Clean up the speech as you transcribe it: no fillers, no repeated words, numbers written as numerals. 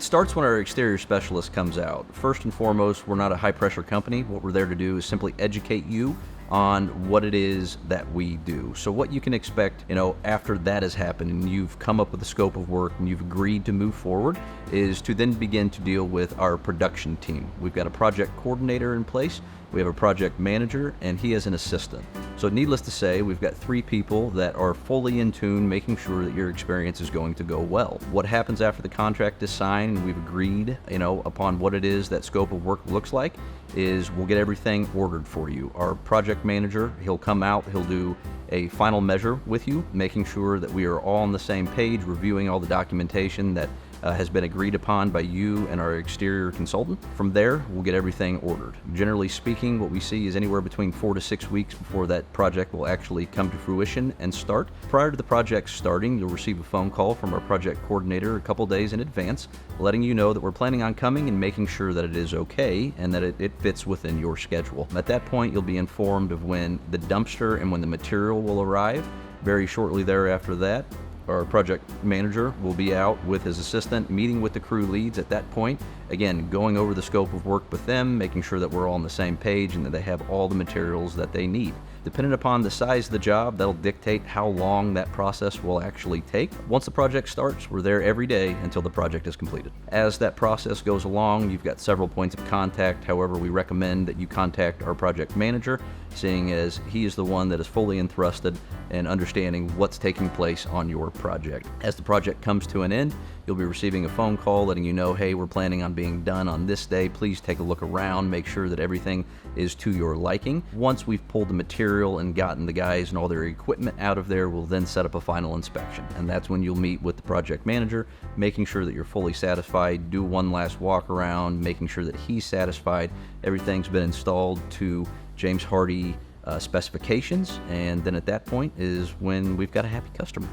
starts when our exterior specialist comes out. First and foremost, we're not a high-pressure company. What we're there to do is simply educate you on what it is that we do. So what you can expect, after that has happened and you've come up with a scope of work and you've agreed to move forward, is to then begin to deal with our production team. We've got a project coordinator in place, we have a project manager, and he is an assistant. So needless to say, we've got 3 people that are fully in tune, making sure that your experience is going to go well. What happens after the contract is signed and we've agreed, upon what it is that scope of work looks like, is we'll get everything ordered for you. Our project manager, he'll come out, he'll do a final measure with you, making sure that we are all on the same page, reviewing all the documentation that has been agreed upon by you and our exterior consultant. From there, we'll get everything ordered. Generally speaking, what we see is anywhere between 4 to 6 weeks before that project will actually come to fruition and start. Prior to the project starting, you'll receive a phone call from our project coordinator a couple days in advance, letting you know that we're planning on coming and making sure that it is okay and that it fits within your schedule. At that point, you'll be informed of when the dumpster and when the material will arrive. Very shortly thereafter that, our project manager will be out with his assistant, meeting with the crew leads at that point. Again, going over the scope of work with them, making sure that we're all on the same page and that they have all the materials that they need. Depending upon the size of the job, that'll dictate how long that process will actually take. Once the project starts, we're there every day until the project is completed. As that process goes along, you've got several points of contact. However, we recommend that you contact our project manager, seeing as he is the one that is fully entrusted in understanding what's taking place on your project. As the project comes to an end, you'll be receiving a phone call letting you know, hey, we're planning on being done on this day. Please take a look around, make sure that everything is to your liking. Once we've pulled the material and gotten the guys and all their equipment out of there, we'll then set up a final inspection. And that's when you'll meet with the project manager, making sure that you're fully satisfied, do one last walk around, making sure that he's satisfied, everything's been installed to James Hardie specifications, and then at that point is when we've got a happy customer.